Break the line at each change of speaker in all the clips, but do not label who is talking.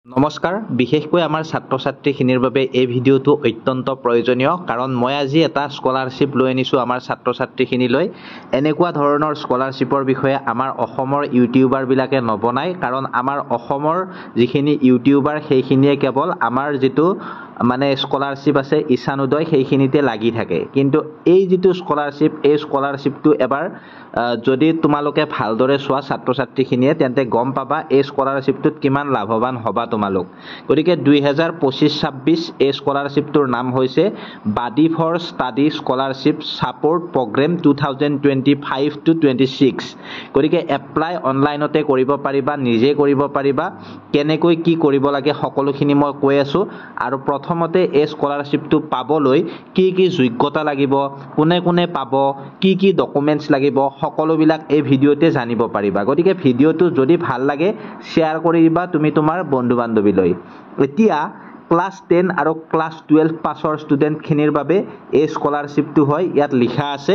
নমস্কাৰ বিশেষকৈ আমাৰ ছাত্ৰ ছাত্ৰীখিনিৰ বাবে এই ভিডিঅ'টো অত্যন্ত প্ৰয়োজনীয় কাৰণ মই আজি এটা স্কলাৰশ্বিপ লৈ আনিছোঁ আমাৰ ছাত্ৰ ছাত্ৰীখিনিলৈ এনেকুৱা ধৰণৰ স্কলাৰশ্বিপৰ বিষয়ে আমাৰ অসমৰ ইউটিউবাৰবিলাকে নবনায় কাৰণ আমাৰ অসমৰ যিখিনি ইউটিউবাৰ সেইখিনিয়ে কেৱল আমাৰ যিটো মানে স্কলাৰশ্বিপ আছে ঈশানোদয় সেইখিনিতে লাগি থাকে কিন্তু এই যিটো স্কলাৰশ্বিপ এই স্কলাৰশ্বিপটো এবাৰ যদি তোমালোকে ভালদৰে চোৱা ছাত্ৰ ছাত্ৰীখিনিয়ে তেন্তে গম পাবা এই স্কলাৰশ্বিপটোত কিমান লাভৱান হবা তোমালোক গতিকে 2025-26 এই স্কলাৰশ্বিপটোৰ নাম হৈছে buddy for study scholarship support programme 2025-26 গতিকে এপ্লাই অনলাইনতে কৰিব পাৰিবা নিজে কৰিব পাৰিবা কেনেকৈ কি কৰিব লাগে সকলোখিনি মই কৈ আছো আৰু প্ৰথমতে এই স্কলাৰশ্বিপটো পাবলৈ কি কি যোগ্যতা লাগিব কোনে কোনে পাব কি কি ডকুমেন্টছ লাগিব সকলোবিলাক এই ভিডিঅ'তে জানিব পাৰিবা গতিকে ভিডিঅ'টো যদি ভাল লাগে শেয়াৰ কৰি দিবা তুমি তোমাৰ বন্ধু বান্ধৱীলৈ এতিয়া ক্লাস 10 আৰু ক্লাস 12 পাছৰ ষ্টুডেণ্টখিনিৰ বাবে এই স্কলাৰশ্বিপটো হয় ইয়াত লিখা আছে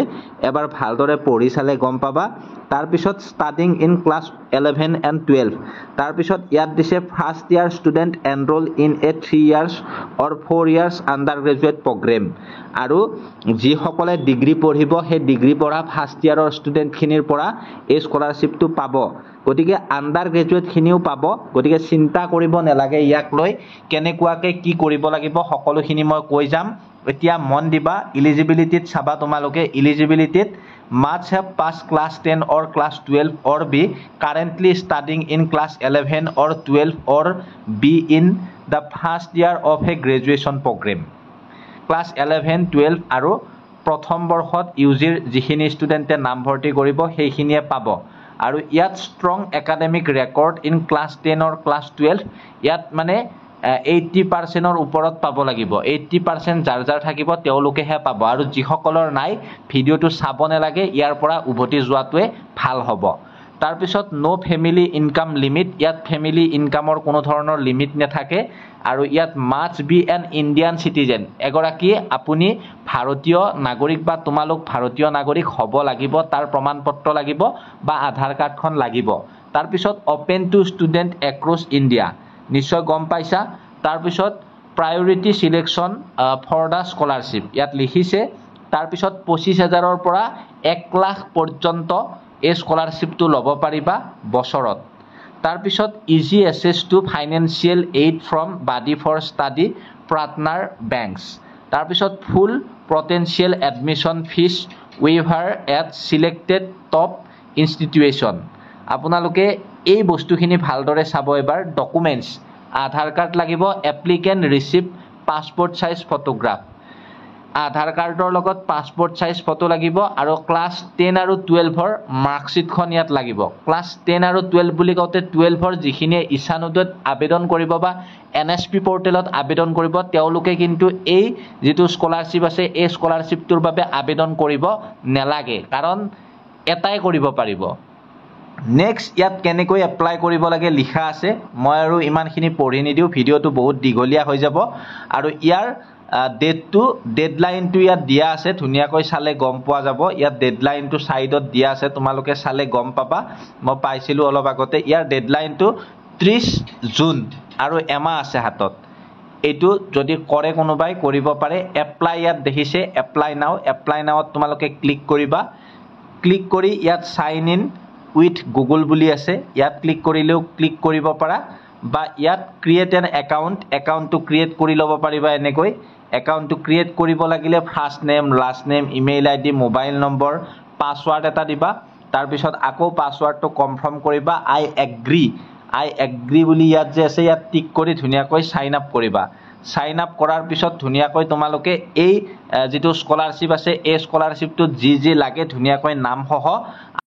এবাৰ ভালদৰে পঢ়ি চালে গম পাবা তাৰ পিছত ষ্টাডিং ইন ক্লাস 11 and 12 তাৰ পিছত ইয়াত দিছে first year student enrol in a 3 years or 4 years undergraduate programme আৰু যি সকলে ডিগ্ৰী পঢ়িব সেই ডিগ্ৰী পঢ়া ফাৰ্স্ট ইয়াৰৰ ষ্টুডেণ্টখিনিৰ পৰা এই স্কলাৰশ্বিপটো পাব গতিকে আন্ডাৰগ্ৰেজুৱেট খিনিও পাব গতিকে চিন্তা কৰিব নালাগে ইয়াক লৈ কেনেকুৱাকে কি কৰিব লাগিব সকলোখিনি মই কৈ যাম এতিয়া মন দিবা এলিজিবিলিটিত চাবা তোমালোকে এলিজিবিলিটিত must have passed class 10 or class 12 or be currently studying in class 11 or 12 or be in the first year of a graduation program class 11 12 আৰু প্ৰথম বৰ্ষত ইউজিৰ যিখিনি ষ্টুডেণ্টে নাম ভৰ্তি কৰিব সেইখিনিয়ে পাব আৰু ইয়াত strong academic record in class 10 or class 12 ইয়াত মানে 80% ৰ ওপৰত পাব লাগিব 80% যাৰ যাৰ থাকিব তেওঁলোকেহে পাব আৰু যিসকলৰ নাই ভিডিঅ'টো চাব নালাগে ইয়াৰ পৰা উভতি যোৱাটোৱে ভাল হ'ব তাৰ পিছত নো ফেমিলি ইনকাম লিমিট ইয়াত ফেমিলি ইনকামৰ কোনো ধৰণৰ লিমিট নাথাকে আৰু ইয়াত must be N Indian citizen এগৰাকী আপুনি ভাৰতীয় নাগৰিক বা তোমালোক ভাৰতীয় নাগৰিক হ'ব লাগিব তাৰ প্ৰমাণপত্ৰ লাগিব বা আধাৰ কাৰ্ডখন লাগিব তাৰ পিছত open to student across India নিশ্চয় গম পাইছা তাৰ পিছত প্ৰায়োৰিটি সিলেকশন ফৰ দা স্কলাৰশ্বিপ ইয়াত লিখিছে তাৰ পিছত 25000 ৰ পৰা 1 লাখ পৰ্যন্ত এই স্কলাৰশ্বিপটো ল'ব পাৰিবা বছৰত তাৰ পিছত easy access to financial aid from buddy for study partner banks তাৰ পিছত full potential admission fees waiver at selected top institution আপোনালোকে এই বস্তুখিনি ভালদৰে চাব এবাৰ ডকুমেন্টছ আধাৰ কাৰ্ড লাগিব applicant receive passport size photograph Aadhaar কাৰ্ডৰ লগত পাসপোৰ্ট সাইজ ফটো লাগিব আৰু ক্লাস 10 আৰু 12 ৰ মাৰ্কশিটখন ইয়াত লাগিব ক্লাস 10 আৰু 12 বুলি কওঁতে 12 ৰ যিখিনি ঈশানোদয়ত আবেদন কৰিব বা এনএছপি পৰ্টেলত আবেদন কৰিব তেওঁলোকে কিন্তু এই যেটো স্কলাৰশ্বিপ আছে এই স্কলাৰশ্বিপটোৰ বাবে আবেদন কৰিব নালাগে কাৰণ এটাই কৰিব পাৰিব নেক্সট ইয়াত কেনেকৈ এপ্লাই কৰিব লাগে লিখা আছে মই আৰু ইমানখিনি পঢ়ি নিদিও ভিডিঅ'টো বহুত দীঘলীয়া হৈ যাব আৰু ইয়াৰ ডেডলাইনটো ইয়াত দিয়া আছে ধুনিয়াকৈ চালে গম পোৱা যাব ইয়াত ডেডলাইনটো সাইডত দিয়া আছে তোমালোকে চালে গম পাবা মই পাইছিলো অলপ আগতে ইয়াৰ ডেডলাইনটো 30 জুন আৰু এমাহ আছে হাতত এইটো যদি কৰে কোনোবাই কৰিব পাৰে এপ্লাই ইয়াত দেখিছে এপ্লাই নাওত তোমালোকে ক্লিক কৰিবা ক্লিক কৰি ইয়াত সাইন ইন উইথ গুগল বুলি আছে ইয়াত ক্লিক কৰিলেও ক্লিক কৰিব পাৰা বা ইয়াত ক্ৰিয়েট এন একাউণ্টটো ক্ৰিয়েট কৰি ল'ব পাৰিবা এনেকৈ একাউণ্টটো ক্ৰিয়েট কৰিব লাগিলে first name last name email ID mobile number password এটা দিবা তাৰ পিছত আকৌ পাসওয়াৰ্ডটো কনফাৰ্ম কৰিবা আই এগ্ৰি বুলি ইয়াত যে আছে ইয়াত টিক কৰি ধুনিয়াকৈ সাইন আপ কৰিবা সাইন আপ কৰাৰ পিছত ধুনিয়াকৈ তোমালোকে এই যেটো স্কলাৰশ্বিপ আছে এই স্কলাৰশ্বিপটো যি লাগে ধুনিয়াকৈ নাম সহ